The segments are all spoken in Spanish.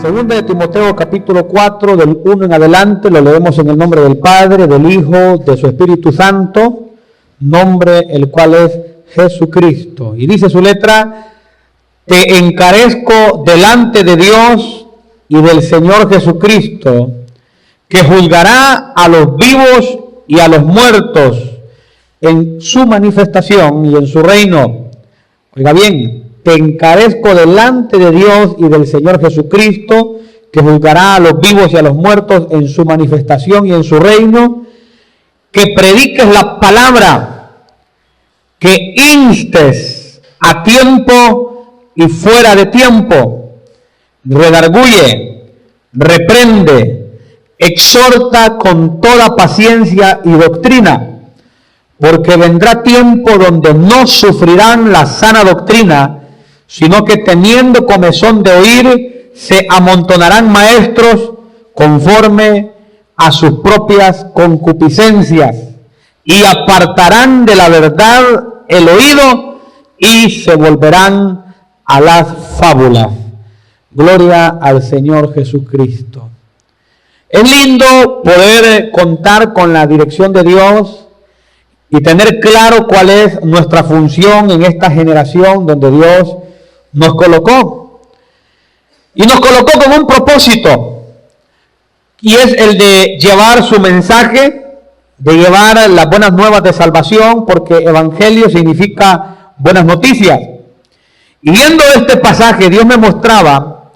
Segunda de Timoteo capítulo 4 del 1 en adelante, lo leemos en el nombre del Padre, del Hijo, de su Espíritu Santo, nombre el cual es Jesucristo. Y dice su letra: te encarezco delante de Dios y del Señor Jesucristo, que juzgará a los vivos y a los muertos en su manifestación y en su reino. Oiga bien, te encarezco delante de Dios y del Señor Jesucristo, que juzgará a los vivos y a los muertos en su manifestación y en su reino, que prediques la palabra, que instes a tiempo y fuera de tiempo, redarguye, reprende, exhorta con toda paciencia y doctrina, porque vendrá tiempo donde no sufrirán la sana doctrina, sino que teniendo comezón de oír, se amontonarán maestros conforme a sus propias concupiscencias, y apartarán de la verdad el oído, y se volverán a las fábulas. Gloria al Señor Jesucristo. Es lindo poder contar con la dirección de Dios y tener claro cuál es nuestra función en esta generación donde Dios nos colocó. Y nos colocó con un propósito, y es el de llevar su mensaje, de llevar las buenas nuevas de salvación, porque evangelio significa buenas noticias. Y viendo este pasaje, Dios me mostraba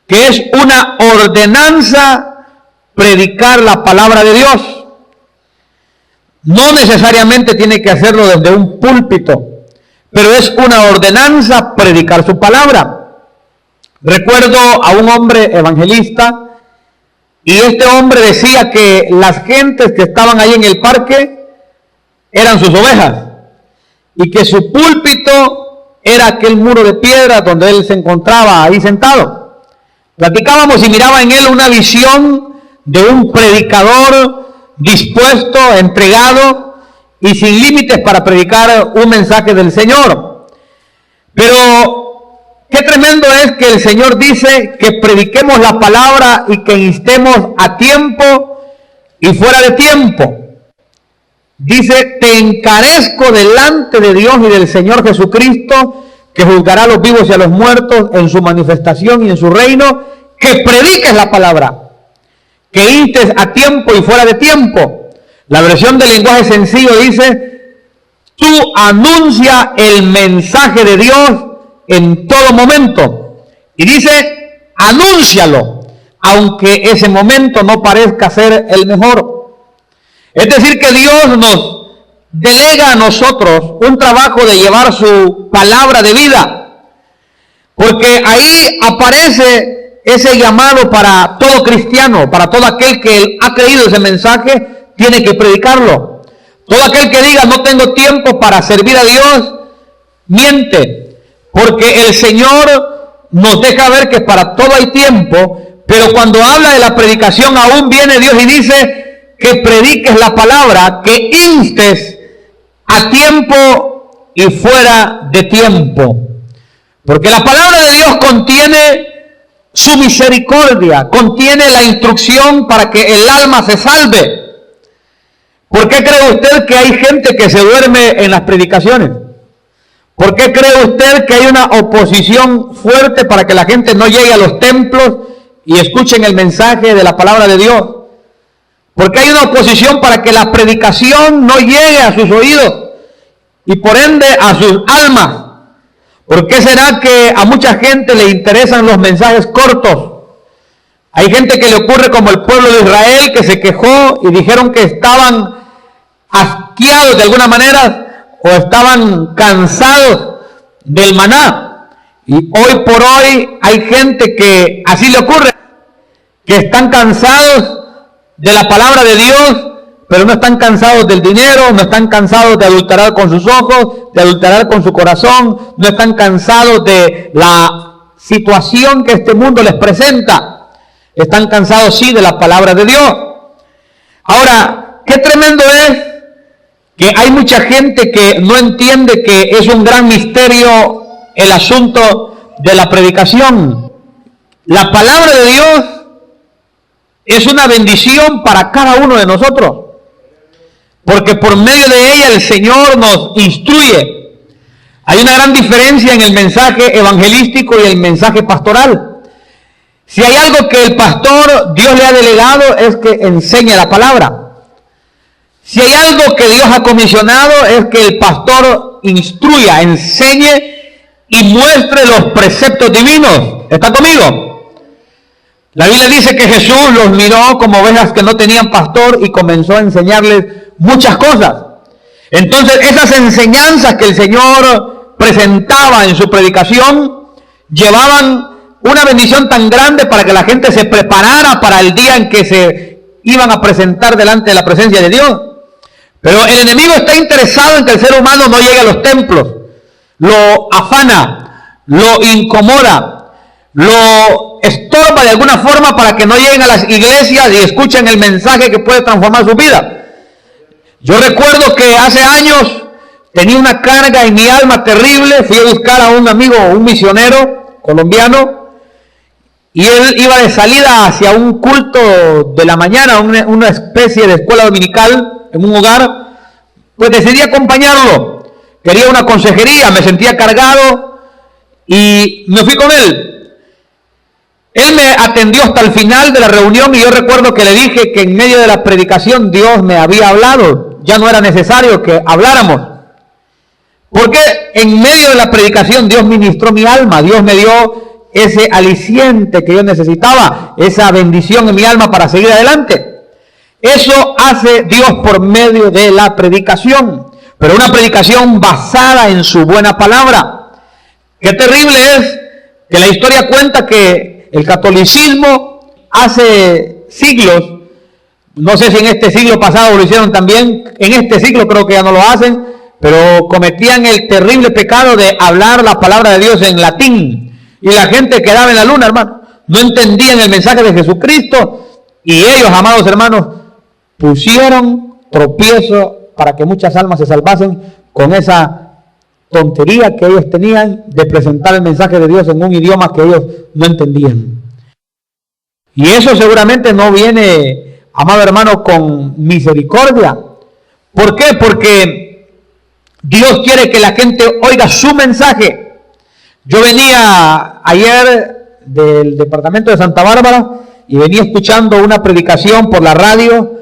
que es una ordenanza predicar la palabra de Dios. No necesariamente tiene que hacerlo desde un púlpito, pero es una ordenanza predicar su palabra. Recuerdo a un hombre evangelista, y este hombre decía que las gentes que estaban ahí en el parque eran sus ovejas, y que su púlpito era aquel muro de piedra donde él se encontraba ahí sentado. Platicábamos y miraba en él una visión de un predicador dispuesto, entregado y sin límites para predicar un mensaje del Señor. Pero qué tremendo es que el Señor dice que prediquemos la palabra y que instemos a tiempo y fuera de tiempo. Dice: te encarezco delante de Dios y del Señor Jesucristo, que juzgará a los vivos y a los muertos en su manifestación y en su reino, que prediques la palabra, que instes a tiempo y fuera de tiempo. La versión del lenguaje sencillo dice: tú anuncia el mensaje de Dios en todo momento. Y dice: anúncialo, aunque ese momento no parezca ser el mejor. Es decir, que Dios nos delega a nosotros un trabajo de llevar su palabra de vida, porque ahí aparece ese llamado para todo cristiano, para todo aquel que ha creído ese mensaje, tiene que predicarlo. Todo aquel que diga no tengo tiempo para servir a Dios, miente, porque el Señor nos deja ver que para todo hay tiempo, pero cuando habla de la predicación aún viene Dios y dice que prediques la palabra, que instes a tiempo y fuera de tiempo, porque la palabra de Dios contiene su misericordia, contiene la instrucción para que el alma se salve. ¿Por qué cree usted que hay gente que se duerme en las predicaciones? ¿Por qué cree usted que hay una oposición fuerte para que la gente no llegue a los templos y escuchen el mensaje de la palabra de Dios? ¿Por qué hay una oposición para que la predicación no llegue a sus oídos y por ende a sus almas? ¿Por qué será que a mucha gente le interesan los mensajes cortos? Hay gente que le ocurre como el pueblo de Israel, que se quejó y dijeron que estaban asqueados de alguna manera o estaban cansados del maná. Y hoy por hoy hay gente que así le ocurre, que están cansados de la palabra de Dios, pero no están cansados del dinero, no están cansados de adulterar con sus ojos, de adulterar con su corazón, no están cansados de la situación que este mundo les presenta. Están cansados, sí, de la palabra de Dios. Ahora, qué tremendo es que hay mucha gente que no entiende que es un gran misterio el asunto de la predicación. La palabra de Dios es una bendición para cada uno de nosotros, porque por medio de ella el Señor nos instruye. Hay una gran diferencia en el mensaje evangelístico y el mensaje pastoral. Si hay algo que el pastor, Dios le ha delegado, es que enseñe la palabra. Si hay algo que Dios ha comisionado, es que el pastor instruya, enseñe y muestre los preceptos divinos. ¿Está conmigo? La Biblia dice que Jesús los miró como ovejas que no tenían pastor y comenzó a enseñarles muchas cosas. Entonces, esas enseñanzas que el Señor presentaba en su predicación llevaban una bendición tan grande para que la gente se preparara para el día en que se iban a presentar delante de la presencia de Dios. Pero el enemigo está interesado en que el ser humano no llegue a los templos. Lo afana, lo incomoda, lo estorba de alguna forma para que no lleguen a las iglesias y escuchen el mensaje que puede transformar su vida. Yo recuerdo que hace años tenía una carga en mi alma terrible. Fui a buscar a un amigo, un misionero colombiano, y él iba de salida hacia un culto de la mañana, una especie de escuela dominical en un hogar. Pues decidí acompañarlo. Quería una consejería, me sentía cargado y me fui con él. Él me atendió hasta el final de la reunión y yo recuerdo que le dije que en medio de la predicación Dios me había hablado. Ya no era necesario que habláramos. Porque en medio de la predicación Dios ministró mi alma, Dios me dio ese aliciente que yo necesitaba, esa bendición en mi alma para seguir adelante. Eso hace Dios por medio de la predicación, pero una predicación basada en su buena palabra. Qué terrible es que la historia cuenta que el catolicismo hace siglos, no sé si en este siglo pasado lo hicieron también, en este siglo creo que ya no lo hacen, pero cometían el terrible pecado de hablar la palabra de Dios en latín. Y la gente quedaba en la luna, hermano. No entendían el mensaje de Jesucristo. Y ellos, amados hermanos, pusieron tropiezo para que muchas almas se salvasen con esa tontería que ellos tenían de presentar el mensaje de Dios en un idioma que ellos no entendían. Y eso seguramente no viene, amado hermano, con misericordia. ¿Por qué? Porque Dios quiere que la gente oiga su mensaje. Yo venía ayer del departamento de Santa Bárbara y venía escuchando una predicación por la radio,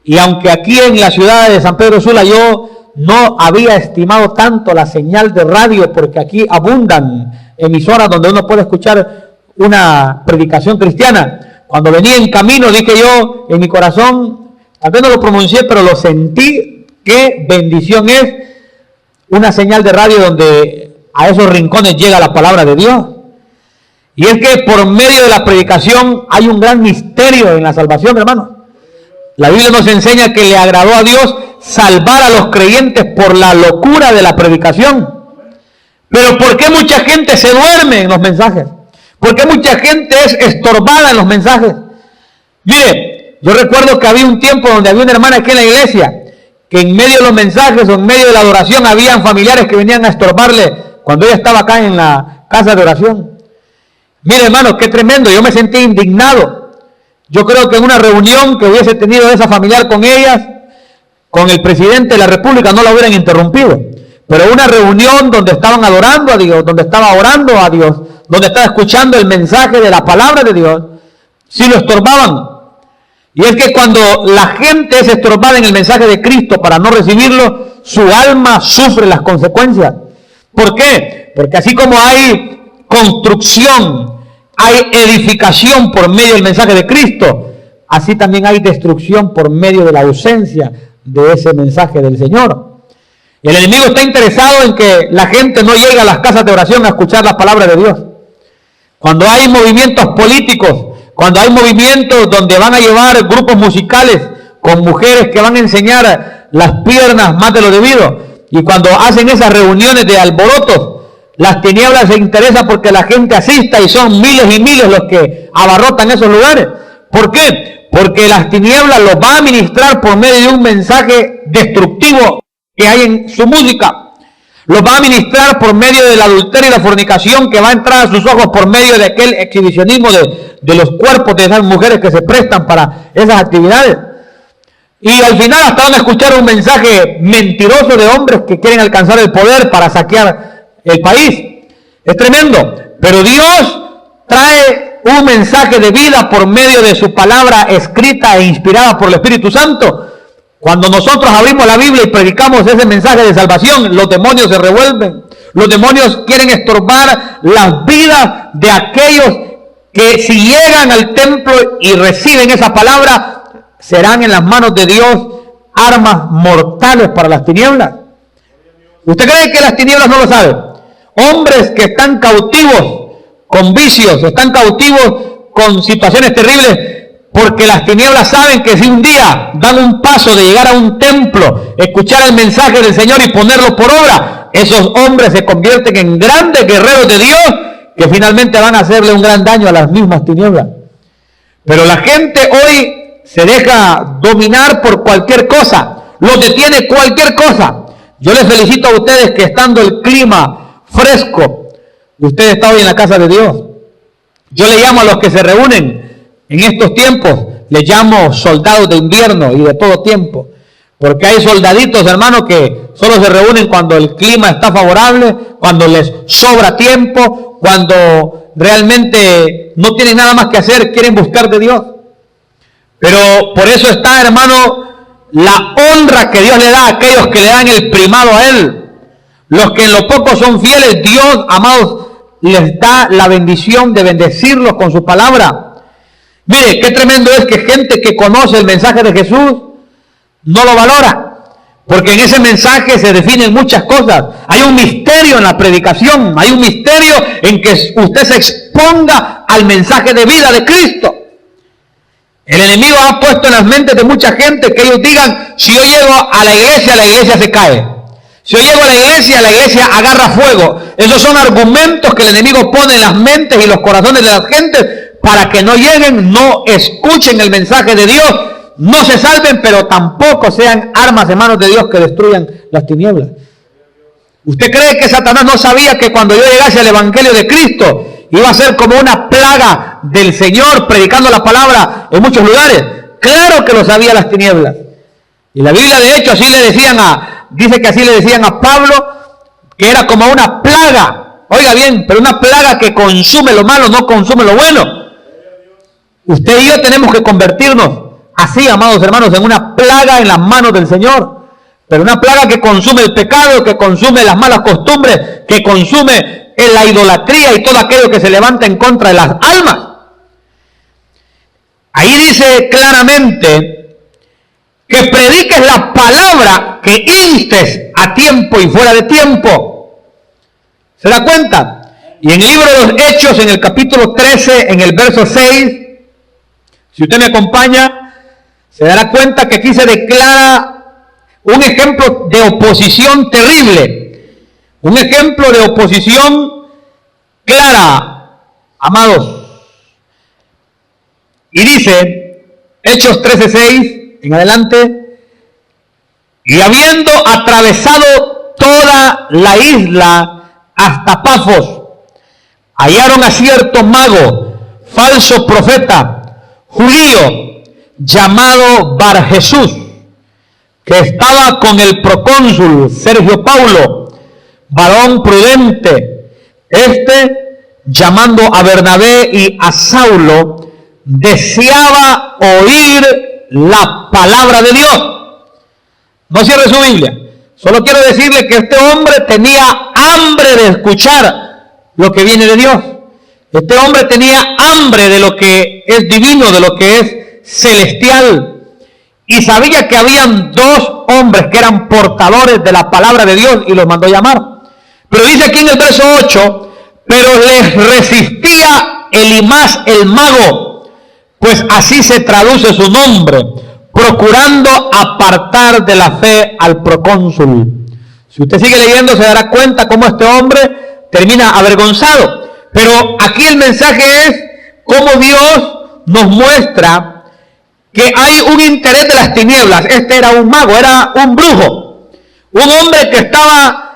y aunque aquí en la ciudad de San Pedro Sula yo no había estimado tanto la señal de radio, porque aquí abundan emisoras donde uno puede escuchar una predicación cristiana, cuando venía en camino dije yo en mi corazón, tal vez no lo pronuncié, pero lo sentí, qué bendición es una señal de radio donde a esos rincones llega la palabra de Dios. Y es que por medio de la predicación hay un gran misterio en la salvación, hermano. La Biblia nos enseña que le agradó a Dios salvar a los creyentes por la locura de la predicación. Pero ¿por qué mucha gente se duerme en los mensajes? ¿Por qué mucha gente es estorbada en los mensajes? Mire, yo recuerdo que había un tiempo donde había una hermana aquí en la iglesia que en medio de los mensajes o en medio de la adoración habían familiares que venían a estorbarle cuando ella estaba acá en la casa de oración. Mire, hermano, qué tremendo. Yo me sentí indignado. Yo creo que en una reunión que hubiese tenido esa familiar con ellas, con el presidente de la República, no la hubieran interrumpido. Pero una reunión donde estaban adorando a Dios, donde estaba orando a Dios, donde estaba escuchando el mensaje de la palabra de Dios, sí lo estorbaban. Y es que cuando la gente es estorbada en el mensaje de Cristo para no recibirlo, su alma sufre las consecuencias. ¿Por qué? Porque así como hay construcción, hay edificación por medio del mensaje de Cristo, así también hay destrucción por medio de la ausencia de ese mensaje del Señor. Y el enemigo está interesado en que la gente no llegue a las casas de oración a escuchar la palabra de Dios. Cuando hay movimientos políticos, cuando hay movimientos donde van a llevar grupos musicales con mujeres que van a enseñar las piernas más de lo debido, y cuando hacen esas reuniones de alborotos, las tinieblas se interesan porque la gente asista y son miles y miles los que abarrotan esos lugares. ¿Por qué? Porque las tinieblas los va a ministrar por medio de un mensaje destructivo que hay en su música. Los va a ministrar por medio del adulterio y la fornicación que va a entrar a sus ojos por medio de aquel exhibicionismo de los cuerpos de esas mujeres que se prestan para esas actividades. Y al final hasta van a escuchar un mensaje mentiroso de hombres que quieren alcanzar el poder para saquear el país. Es tremendo. Pero Dios trae un mensaje de vida por medio de su palabra escrita e inspirada por el Espíritu Santo. Cuando nosotros abrimos la Biblia y predicamos ese mensaje de salvación, los demonios se revuelven. Los demonios quieren estorbar las vidas de aquellos que si llegan al templo y reciben esa palabra, serán en las manos de Dios armas mortales para las tinieblas. ¿Usted cree que las tinieblas no lo saben? Hombres que están cautivos con vicios, están cautivos con situaciones terribles, porque las tinieblas saben que si un día dan un paso de llegar a un templo, escuchar el mensaje del Señor y ponerlo por obra, esos hombres se convierten en grandes guerreros de Dios que finalmente van a hacerle un gran daño a las mismas tinieblas. Pero la gente hoy se deja dominar por cualquier cosa, los detiene cualquier cosa. Yo les felicito a ustedes que estando el clima fresco, usted está hoy en la casa de Dios. Yo le llamo a los que se reúnen en estos tiempos, les llamo soldados de invierno y de todo tiempo, porque hay soldaditos, hermanos, que solo se reúnen cuando el clima está favorable, cuando les sobra tiempo, cuando realmente no tienen nada más que hacer, quieren buscar de Dios. Pero por eso está, hermano, la honra que Dios le da a aquellos que le dan el primado a Él. Los que en lo poco son fieles, Dios, amados, les da la bendición de bendecirlos con su palabra. Mire, qué tremendo es que gente que conoce el mensaje de Jesús no lo valora, porque en ese mensaje se definen muchas cosas. Hay un misterio en la predicación, hay un misterio en que usted se exponga al mensaje de vida de Cristo. El enemigo ha puesto en las mentes de mucha gente que ellos digan, si yo llego a la iglesia se cae. Si yo llego a la iglesia agarra fuego. Esos son argumentos que el enemigo pone en las mentes y los corazones de las gentes para que no lleguen, no escuchen el mensaje de Dios, no se salven, pero tampoco sean armas en manos de Dios que destruyan las tinieblas. ¿Usted cree que Satanás no sabía que cuando yo llegase al Evangelio de Cristo iba a ser como una plaga del Señor predicando la palabra en muchos lugares? Claro que lo sabía las tinieblas. Y la Biblia, de hecho, dice que así le decían a Pablo, que era como una plaga. Oiga bien, pero una plaga que consume lo malo, no consume lo bueno. Usted y yo tenemos que convertirnos así, amados hermanos, en una plaga en las manos del Señor. Pero una plaga que consume el pecado, que consume las malas costumbres, que consume la idolatría y todo aquello que se levanta en contra de las almas. Ahí dice claramente que prediques la palabra, que instes a tiempo y fuera de tiempo. ¿Se da cuenta? Y en el libro de los Hechos, en el capítulo 13, en el verso 6, si usted me acompaña, se dará cuenta que aquí se declara un ejemplo de oposición terrible, un ejemplo de oposición clara, amados. Y dice, Hechos 13:6 en adelante, y habiendo atravesado toda la isla hasta Pafos, hallaron a cierto mago, falso profeta, judío, llamado Bar Jesús, que estaba con el procónsul Sergio Paulo, varón prudente. Llamando a Bernabé y a Saulo, deseaba oír la palabra de Dios. No cierre su Biblia. Solo quiero decirle que este hombre tenía hambre de escuchar lo que viene de Dios. Este hombre tenía hambre de lo que es divino, de lo que es celestial. Y sabía que habían dos hombres que eran portadores de la palabra de Dios y los mandó llamar. Pero dice aquí en el verso 8, pero les resistía Elimas el mago, pues así se traduce su nombre, procurando apartar de la fe al procónsul. Si usted sigue leyendo se dará cuenta cómo este hombre termina avergonzado. Pero aquí el mensaje es cómo Dios nos muestra que hay un interés de las tinieblas. Este era un mago, era un brujo, un hombre que estaba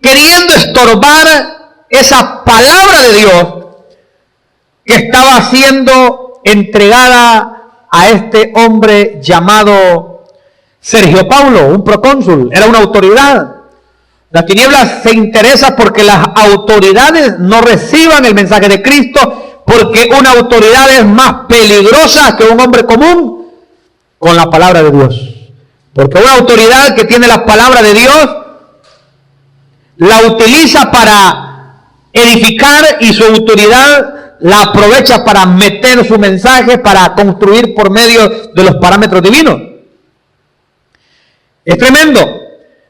queriendo estorbar esa palabra de Dios que estaba siendo entregada a este hombre llamado Sergio Paulo, un procónsul, era una autoridad. Las tinieblas se interesa porque las autoridades no reciban el mensaje de Cristo, porque una autoridad es más peligrosa que un hombre común con la palabra de Dios. Porque una autoridad que tiene la palabra de Dios la utiliza para edificar y su autoridad la aprovecha para meter su mensaje, para construir por medio de los parámetros divinos. Es tremendo.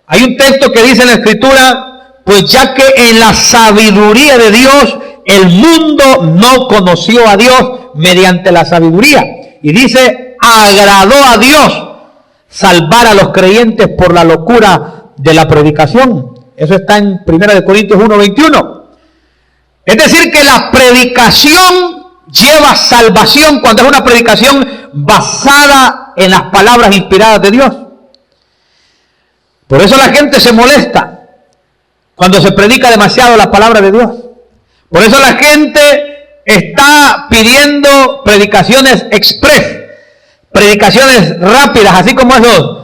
Hay un texto que dice en la Escritura, pues ya que en la sabiduría de Dios el mundo no conoció a Dios mediante la sabiduría. Y dice, agradó a Dios salvar a los creyentes por la locura de la predicación. Eso está en 1 Corintios 1:21. Es decir, que la predicación lleva salvación cuando es una predicación basada en las palabras inspiradas de Dios. Por eso la gente se molesta cuando se predica demasiado la palabra de Dios. Por eso la gente está pidiendo predicaciones express, predicaciones rápidas, así como esos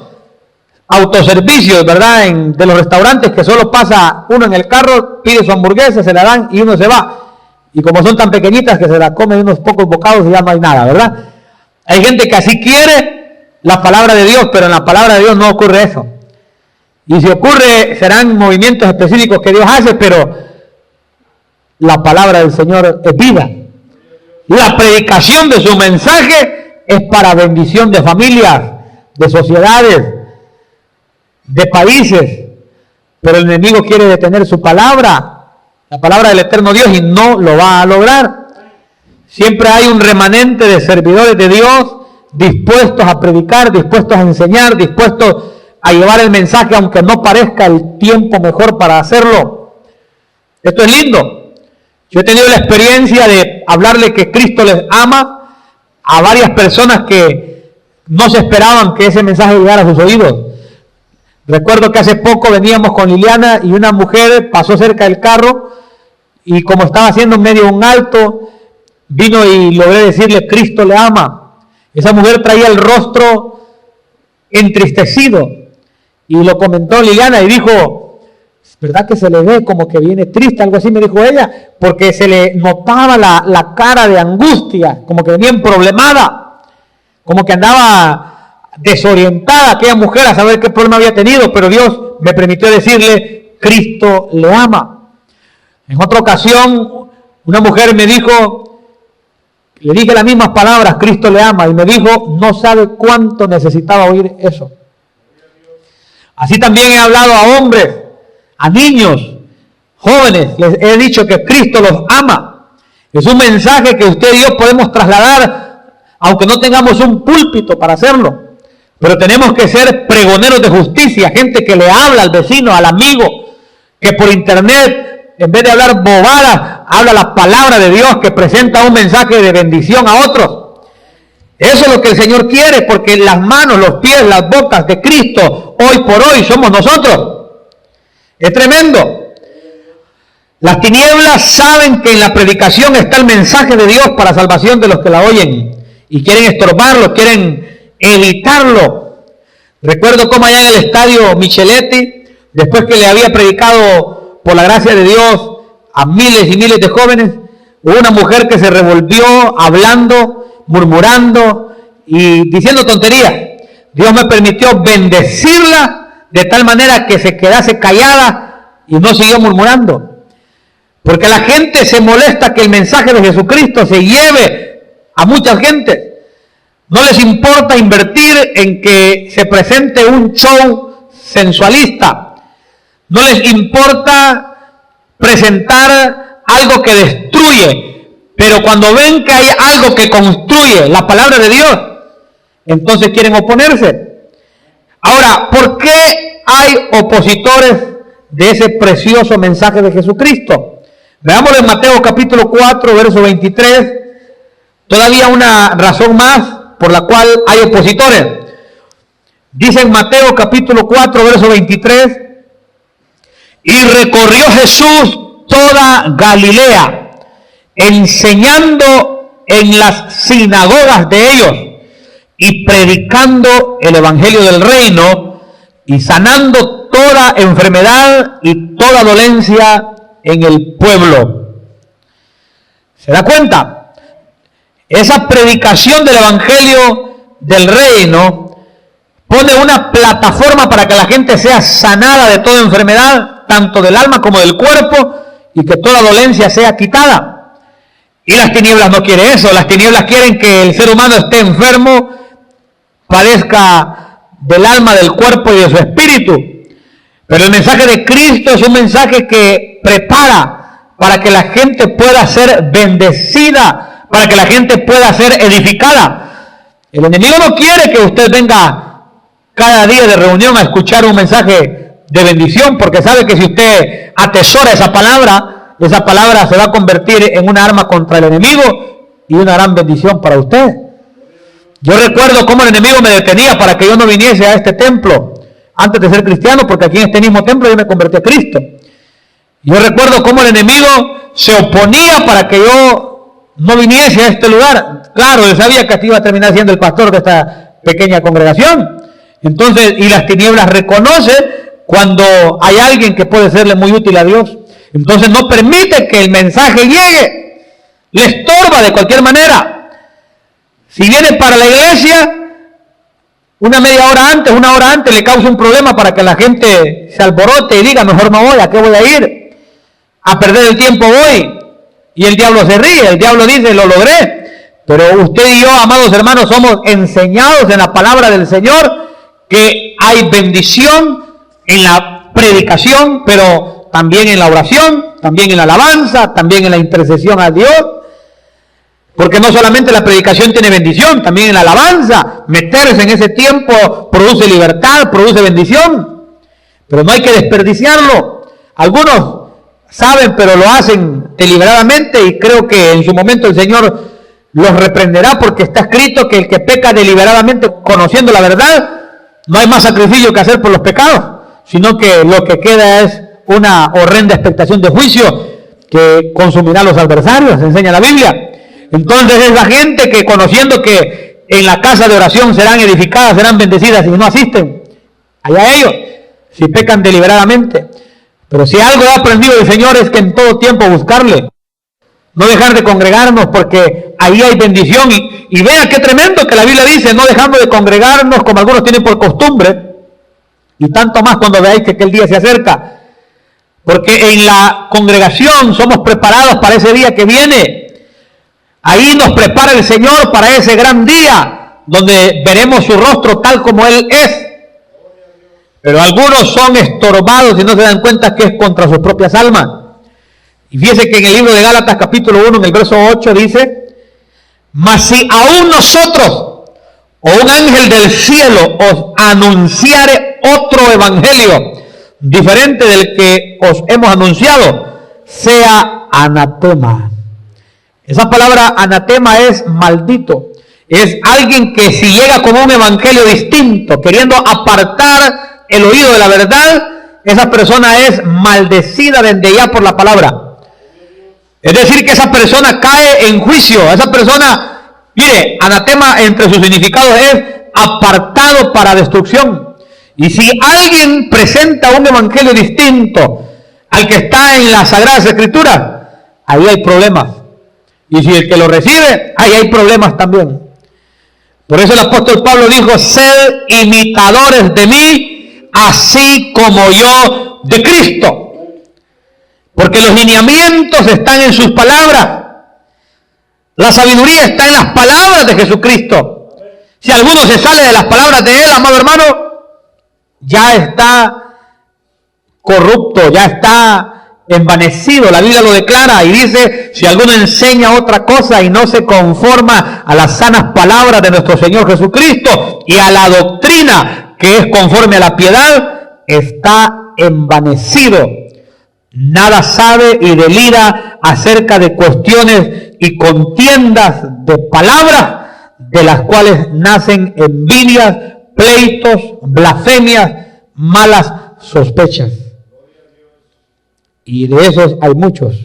autoservicios, ¿verdad? De los restaurantes que solo pasa uno en el carro, pide su hamburguesa, se la dan y uno se va. Y como son tan pequeñitas que se la comen unos pocos bocados y ya no hay nada, ¿verdad? Hay gente que así quiere la palabra de Dios, pero en la palabra de Dios no ocurre eso. Y si ocurre, serán movimientos específicos que Dios hace, pero la palabra del Señor es vida. La predicación de su mensaje es para bendición de familias, de sociedades, de países. Pero el enemigo quiere detener su palabra, la palabra del eterno Dios, y no lo va a lograr. Siempre hay un remanente de servidores de Dios dispuestos a predicar, dispuestos a enseñar, dispuestos a llevar el mensaje, aunque no parezca el tiempo mejor para hacerlo. Esto es lindo. Yo he tenido la experiencia de hablarle que Cristo les ama a varias personas que no se esperaban que ese mensaje llegara a sus oídos. Recuerdo que hace poco veníamos con Liliana y una mujer pasó cerca del carro y como estaba haciendo en medio un alto, vino y logré decirle, Cristo le ama. Esa mujer traía el rostro entristecido y lo comentó Liliana y dijo, ¿verdad que se le ve como que viene triste? Algo así me dijo ella, porque se le notaba la cara de angustia, como que venía problemada, como que andaba desorientada aquella mujer a saber qué problema había tenido, pero Dios me permitió decirle, Cristo le ama. En otra ocasión, una mujer me dijo, le dije las mismas palabras, Cristo le ama, y me dijo, no sabe cuánto necesitaba oír eso. Así también he hablado a hombres, a niños, jóvenes, les he dicho que Cristo los ama. Es un mensaje que usted y yo podemos trasladar, aunque no tengamos un púlpito para hacerlo. Pero tenemos que ser pregoneros de justicia, gente que le habla al vecino, al amigo, que por internet, en vez de hablar bobadas, habla la palabra de Dios, que presenta un mensaje de bendición a otros. Eso es lo que el Señor quiere, porque las manos, los pies, las bocas de Cristo, hoy por hoy, somos nosotros. Es tremendo. Las tinieblas saben que en la predicación está el mensaje de Dios para salvación de los que la oyen, y quieren estorbarlo, quieren evitarlo. Recuerdo cómo allá en el estadio Micheletti, después que le había predicado por la gracia de Dios a miles y miles de jóvenes, hubo una mujer que se revolvió hablando, murmurando y diciendo tonterías. Dios me permitió bendecirla de tal manera que se quedase callada y no siguió murmurando. Porque la gente se molesta que el mensaje de Jesucristo se lleve a mucha gente. No les importa invertir en que se presente un show sensualista. No les importa presentar algo que destruye. Pero cuando ven que hay algo que construye, la palabra de Dios, entonces quieren oponerse. Ahora, ¿por qué hay opositores de ese precioso mensaje de Jesucristo? Veámoslo en Mateo capítulo 4, verso 23. Todavía una razón más por la cual hay opositores. Dice en Mateo capítulo 4, verso 23, Y recorrió Jesús toda Galilea, enseñando en las sinagogas de ellos y predicando el evangelio del reino y sanando toda enfermedad y toda dolencia en el pueblo. ¿Se da cuenta? Esa predicación del evangelio del reino pone una plataforma para que la gente sea sanada de toda enfermedad, tanto del alma como del cuerpo, y que toda dolencia sea quitada. Y las tinieblas no quieren eso. Las tinieblas quieren que el ser humano esté enfermo, padezca del alma, del cuerpo y de su espíritu. Pero el mensaje de Cristo es un mensaje que prepara para que la gente pueda ser bendecida, para que la gente pueda ser edificada. El enemigo no quiere que usted venga cada día de reunión a escuchar un mensaje de bendición, porque sabe que si usted atesora esa palabra se va a convertir en una arma contra el enemigo y una gran bendición para usted. Yo recuerdo cómo el enemigo me detenía para que yo no viniese a este templo antes de ser cristiano, porque aquí en este mismo templo yo me convertí a Cristo. Yo recuerdo cómo el enemigo se oponía para que yo no viniese a este lugar. Claro, él sabía que iba a terminar siendo el pastor de esta pequeña congregación. Entonces, y las tinieblas reconoce cuando hay alguien que puede serle muy útil a Dios. Entonces no permite que el mensaje llegue, le estorba de cualquier manera. Si viene para la iglesia, una hora antes le causa un problema para que la gente se alborote y diga, mejor no voy, ¿a qué voy a ir? A perder el tiempo voy. Y el diablo se ríe, el diablo dice, lo logré. Pero usted y yo, amados hermanos, somos enseñados en la palabra del Señor que hay bendición en la predicación, pero también en la oración, también en la alabanza, también en la intercesión a Dios. Porque no solamente la predicación tiene bendición, también en la alabanza, meterse en ese tiempo produce libertad, produce bendición. Pero no hay que desperdiciarlo. Algunos saben, pero lo hacen deliberadamente, y creo que en su momento el Señor los reprenderá, porque está escrito que el que peca deliberadamente conociendo la verdad, no hay más sacrificio que hacer por los pecados, sino que lo que queda es una horrenda expectación de juicio que consumirá a los adversarios, enseña la Biblia. Entonces es la gente que, conociendo que en la casa de oración serán edificadas, serán bendecidas, y no asisten, allá ellos, si pecan deliberadamente. Pero si algo he aprendido del Señor es que en todo tiempo buscarle, no dejar de congregarnos, porque ahí hay bendición. Y vea qué tremendo que la Biblia dice, no dejando de congregarnos como algunos tienen por costumbre, y tanto más cuando veáis que aquel día se acerca, porque en la congregación somos preparados para ese día que viene. Ahí nos prepara el Señor para ese gran día, donde veremos su rostro tal como Él es. Pero algunos son estorbados y no se dan cuenta que es contra sus propias almas. Y fíjese que en el libro de Gálatas capítulo 1, en el verso 8 dice, mas si aún nosotros o un ángel del cielo os anunciare otro evangelio diferente del que os hemos anunciado, sea anatema. Esa palabra anatema es maldito. Es alguien que si llega con un evangelio distinto, queriendo apartar el oído de la verdad, esa persona es maldecida desde ya por la palabra. Es decir, que esa persona cae en juicio. Esa persona, mire, anatema entre sus significados es apartado para destrucción. Y si alguien presenta un evangelio distinto al que está en las Sagradas Escrituras, ahí hay problemas. Y si el que lo recibe, ahí hay problemas también. Por eso el apóstol Pablo dijo, sed imitadores de mí, así como yo de Cristo. Porque los lineamientos están en sus palabras. La sabiduría está en las palabras de Jesucristo. Si alguno se sale de las palabras de Él, amado hermano, ya está corrupto, ya está envanecido. La Biblia lo declara y dice, si alguno enseña otra cosa y no se conforma a las sanas palabras de nuestro Señor Jesucristo y a la doctrina que es conforme a la piedad, está envanecido. Nada sabe y delira acerca de cuestiones y contiendas de palabras, de las cuales nacen envidias, pleitos, blasfemias, malas sospechas. Y de esos hay muchos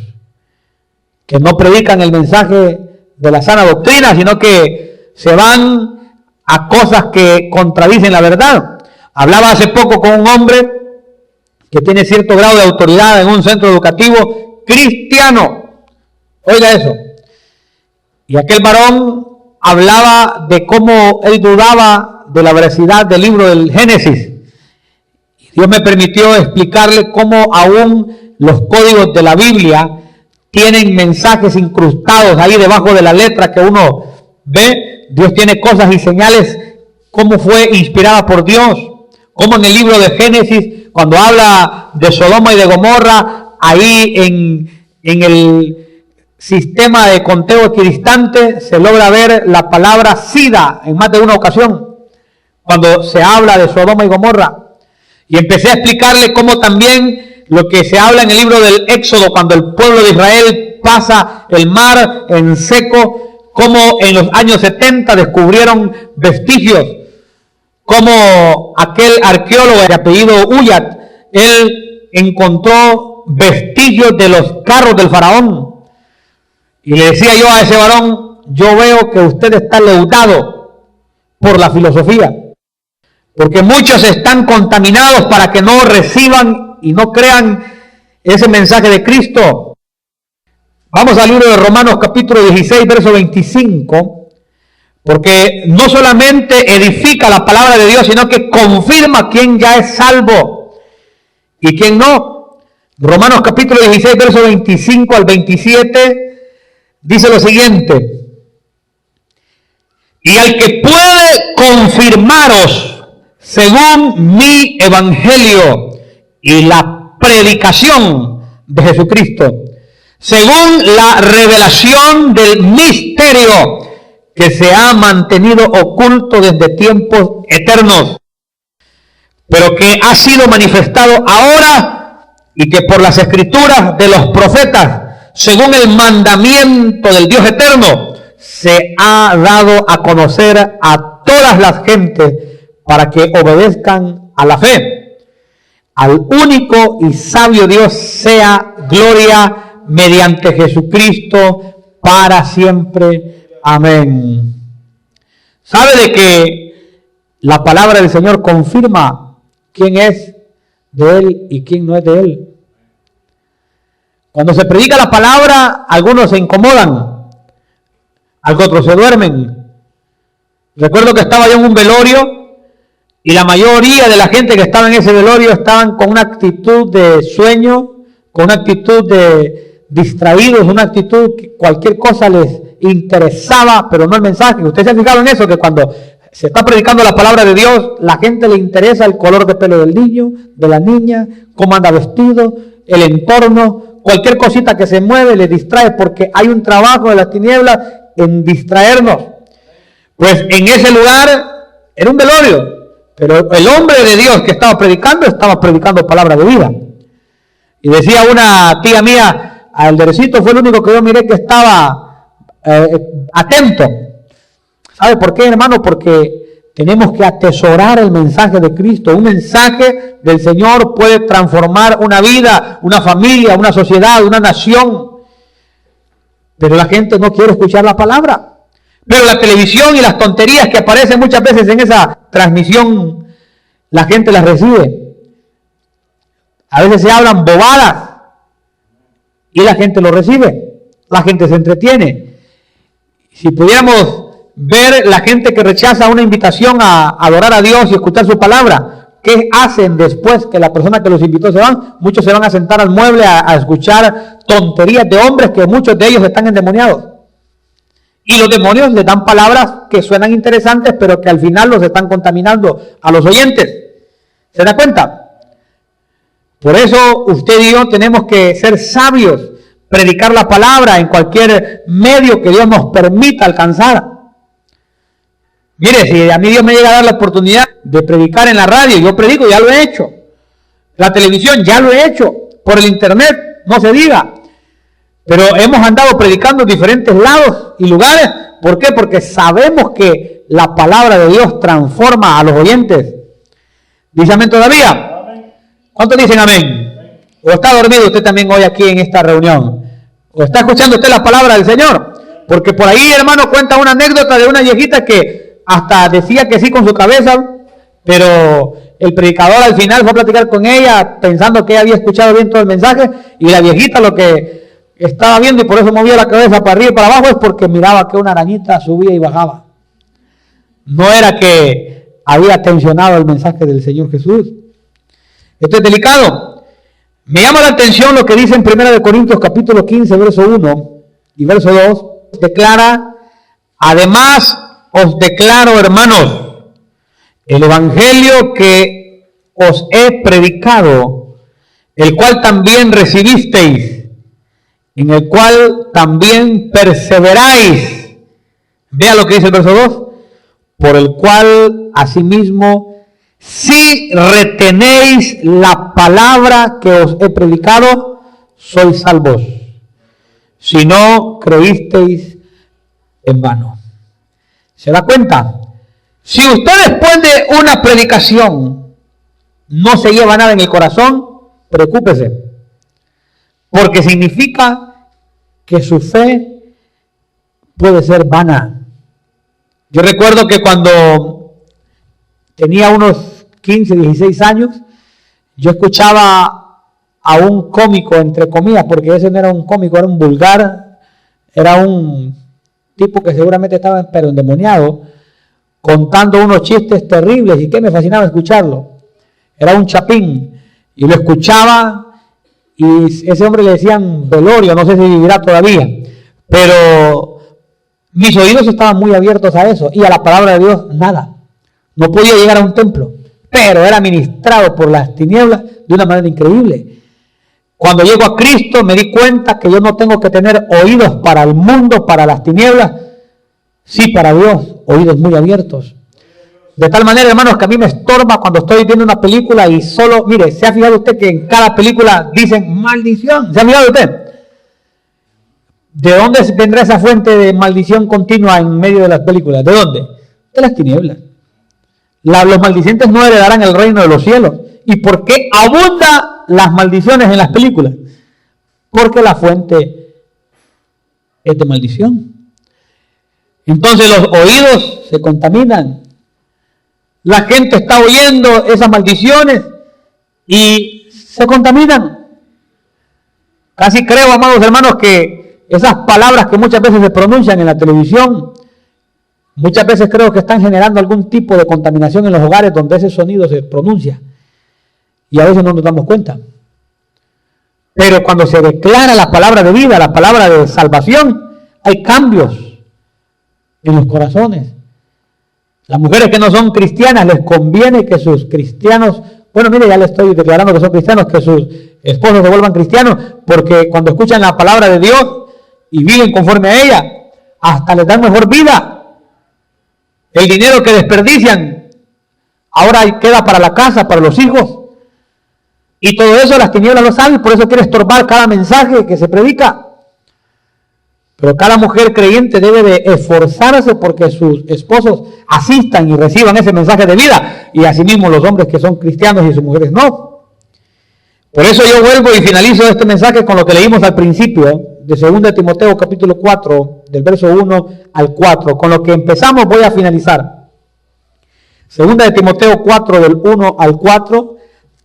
que no predican el mensaje de la sana doctrina, sino que se van a cosas que contradicen la verdad. Hablaba hace poco con un hombre que tiene cierto grado de autoridad en un centro educativo cristiano. Oiga eso. Y aquel varón hablaba de cómo él dudaba de la veracidad del libro del Génesis. Y Dios me permitió explicarle cómo aún los códigos de la Biblia tienen mensajes incrustados ahí debajo de la letra que uno ve. Dios tiene cosas y señales, cómo fue inspirada por Dios. Como en el libro de Génesis, cuando habla de Sodoma y de Gomorra, ahí en el sistema de conteo equidistante se logra ver la palabra sida en más de una ocasión, cuando se habla de Sodoma y Gomorra. Y empecé a explicarle cómo también lo que se habla en el libro del Éxodo, cuando el pueblo de Israel pasa el mar en seco, como en los años 70 descubrieron vestigios, como aquel arqueólogo de apellido Uyat, él encontró vestigios de los carros del faraón. Y le decía yo a ese varón, yo veo que usted está leudado por la filosofía, porque muchos están contaminados para que no reciban y no crean ese mensaje de Cristo. Vamos al libro de Romanos capítulo 16, verso 25. Porque no solamente edifica la palabra de Dios, sino que confirma quién ya es salvo y quién no. Romanos capítulo 16, verso 25 al 27, dice lo siguiente. Y al que puede confirmaros según mi evangelio y la predicación de Jesucristo, según la revelación del misterio que se ha mantenido oculto desde tiempos eternos, pero que ha sido manifestado ahora y que por las escrituras de los profetas, según el mandamiento del Dios eterno, se ha dado a conocer a todas las gentes para que obedezcan a la fe. Al único y sabio Dios sea gloria mediante Jesucristo para siempre. Amén. ¿Sabe de que la palabra del Señor confirma quién es de Él y quién no es de Él? Cuando se predica la palabra, algunos se incomodan, otros se duermen. Recuerdo que estaba yo en un velorio y la mayoría de la gente que estaba en ese velorio estaban con una actitud de sueño, con una actitud de distraídos, una actitud que cualquier cosa les interesaba, pero no el mensaje. Usted se ha fijado en eso, que cuando se está predicando la palabra de Dios, la gente le interesa el color de pelo del niño, de la niña, cómo anda vestido, el entorno, cualquier cosita que se mueve le distrae, porque hay un trabajo de las tinieblas en distraernos. Pues en ese lugar era un velorio, pero el hombre de Dios que estaba predicando palabra de vida. Y decía una tía mía, al derecito fue el único que yo miré que estaba atento. ¿Sabe por qué, hermano? Porque tenemos que atesorar el mensaje de Cristo. Un mensaje del Señor puede transformar una vida, una familia, una sociedad, una nación. Pero la gente no quiere escuchar la palabra. Pero la televisión y las tonterías que aparecen muchas veces en esa transmisión, la gente las recibe. A veces se hablan bobadas y la gente lo recibe. La gente se entretiene. Si pudiéramos ver la gente que rechaza una invitación a adorar a Dios y escuchar su palabra, ¿qué hacen después que la persona que los invitó se van? Muchos se van a sentar al mueble a escuchar tonterías de hombres que muchos de ellos están endemoniados. Y los demonios les dan palabras que suenan interesantes, pero que al final los están contaminando a los oyentes. ¿Se da cuenta? Por eso usted y yo tenemos que ser sabios, predicar la palabra en cualquier medio que Dios nos permita alcanzar. Mire, si a mí Dios me llega a dar la oportunidad de predicar en la radio, yo predico, ya lo he hecho. La televisión, ya lo he hecho. Por el internet, no se diga. Pero hemos andado predicando en diferentes lados y lugares. ¿Por qué? Porque sabemos que la palabra de Dios transforma a los oyentes. ¿Dice amén todavía? ¿Cuántos dicen amén? ¿O está dormido usted también hoy aquí en esta reunión? ¿O está escuchando usted la palabra del Señor? Porque por ahí, hermano, cuenta una anécdota de una viejita que hasta decía que sí con su cabeza, pero el predicador al final fue a platicar con ella pensando que ella había escuchado bien todo el mensaje, y la viejita lo que estaba viendo y por eso movía la cabeza para arriba y para abajo es porque miraba que una arañita subía y bajaba. No era que había atencionado el mensaje del Señor Jesús. Esto es delicado. Me llama la atención lo que dice en 1 Corintios capítulo 15, verso 1 y verso 2. Declara: además os declaro, hermanos, el evangelio que os he predicado, el cual también recibisteis, en el cual también perseveráis. Vea lo que dice el verso 2. Por el cual asimismo, si retenéis la palabra que os he predicado, sois salvos, si no creísteis en vano. ¿Se da cuenta? Si usted después de una predicación no se lleva nada en el corazón, preocúpese, porque significa que su fe puede ser vana. Yo recuerdo que cuando tenía unos 15, 16 años, yo escuchaba a un cómico, entre comillas, porque ese no era un cómico, era un vulgar, era un tipo que seguramente estaba pero endemoniado, contando unos chistes terribles, y que me fascinaba escucharlo. Era un chapín, y lo escuchaba, y ese hombre le decían Velorio, no sé si vivirá todavía, pero mis oídos estaban muy abiertos a eso, y a la palabra de Dios nada. No podía llegar a un templo, pero era ministrado por las tinieblas de una manera increíble. Cuando llego a Cristo me di cuenta que yo no tengo que tener oídos para el mundo, para las tinieblas, sí para Dios, oídos muy abiertos. De tal manera, hermanos, que a mí me estorba cuando estoy viendo una película y solo, mire, ¿se ha fijado usted que en cada película dicen maldición? ¿Se ha fijado usted? ¿De dónde vendrá esa fuente de maldición continua en medio de las películas? ¿De dónde? De las tinieblas. Los maldicientes no heredarán el reino de los cielos. ¿Y por qué abundan las maldiciones en las películas? Porque la fuente es de maldición. Entonces los oídos se contaminan. La gente está oyendo esas maldiciones y se contaminan. Casi creo, amados hermanos, que esas palabras que muchas veces se pronuncian en la televisión, muchas veces creo que están generando algún tipo de contaminación en los hogares donde ese sonido se pronuncia. Y a veces no nos damos cuenta. Pero cuando se declara la palabra de vida, la palabra de salvación, hay cambios en los corazones. Las mujeres que no son cristianas les conviene que sus cristianos, bueno, mire, ya le estoy declarando que son cristianos, que sus esposos se vuelvan cristianos, porque cuando escuchan la palabra de Dios y viven conforme a ella, hasta les dan mejor vida. El dinero que desperdician ahora queda para la casa, para los hijos, y todo eso las tinieblas lo saben, por eso quiere estorbar cada mensaje que se predica. Pero cada mujer creyente debe de esforzarse porque sus esposos asistan y reciban ese mensaje de vida, y asimismo los hombres que son cristianos y sus mujeres no. Por eso yo vuelvo y finalizo este mensaje con lo que leímos al principio de 2 Timoteo capítulo 4, del verso 1 al 4. Con lo que empezamos voy a finalizar. 2 Timoteo 4, del 1 al 4.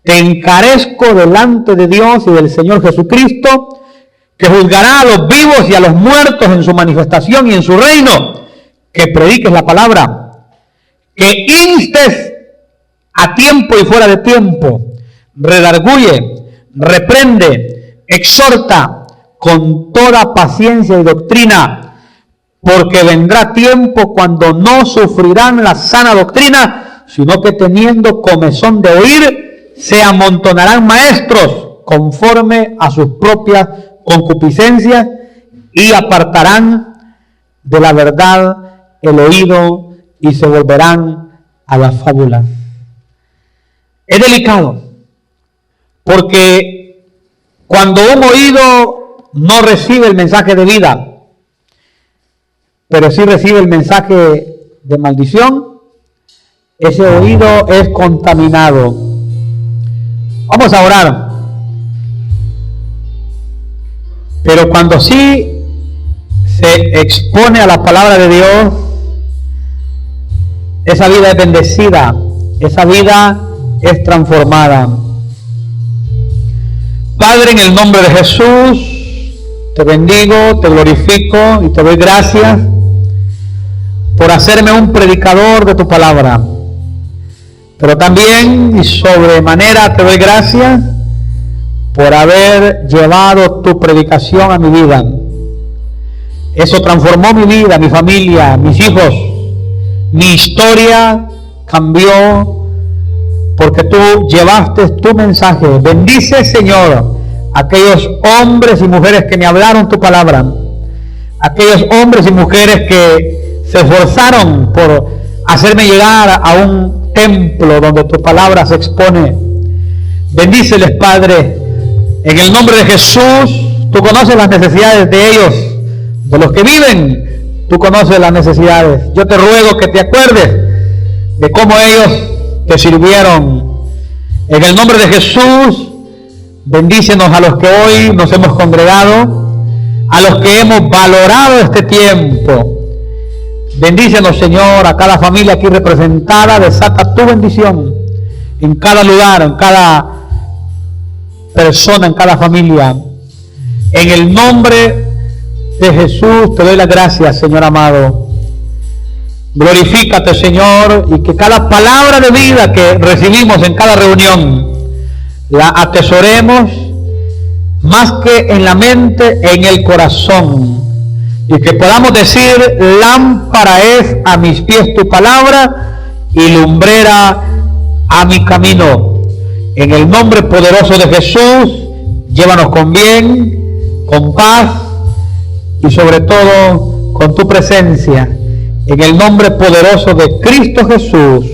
Te encarezco delante de Dios y del Señor Jesucristo, que juzgará a los vivos y a los muertos en su manifestación y en su reino, que prediques la palabra, que instes a tiempo y fuera de tiempo, redarguye, reprende, exhorta con toda paciencia y doctrina, porque vendrá tiempo cuando no sufrirán la sana doctrina, sino que teniendo comezón de oír, se amontonarán maestros conforme a sus propias concupiscencias y apartarán de la verdad el oído y se volverán a las fábulas. Es delicado, porque cuando un oído no recibe el mensaje de vida, pero sí recibe el mensaje de maldición, ese oído es contaminado. Vamos a orar. Pero cuando sí se expone a la palabra de Dios, esa vida es bendecida, esa vida es transformada. Padre, en el nombre de Jesús, te bendigo, te glorifico y te doy gracias por hacerme un predicador de tu palabra. Pero también y sobremanera te doy gracias por haber llevado tu predicación a mi vida. Eso transformó mi vida, mi familia, mis hijos. Mi historia cambió porque tú llevaste tu mensaje. Bendice, Señor, aquellos hombres y mujeres que me hablaron tu palabra. Aquellos hombres y mujeres que se esforzaron por hacerme llegar a un templo donde tu palabra se expone. Bendíceles, Padre. En el nombre de Jesús, tú conoces las necesidades de ellos, de los que viven, tú conoces las necesidades. Yo te ruego que te acuerdes de cómo ellos te sirvieron. En el nombre de Jesús, bendícenos a los que hoy nos hemos congregado, a los que hemos valorado este tiempo. Bendícenos, Señor, a cada familia aquí representada. Desata tu bendición en cada lugar, en cada persona, en cada familia. En el nombre de Jesús te doy las gracias, Señor amado. Glorifícate, Señor, y que cada palabra de vida que recibimos en cada reunión la atesoremos más que en la mente, en el corazón, y que podamos decir: lámpara es a mis pies tu palabra y lumbrera a mi camino. En el nombre poderoso de Jesús, llévanos con bien, con paz y sobre todo con tu presencia. En el nombre poderoso de Cristo Jesús.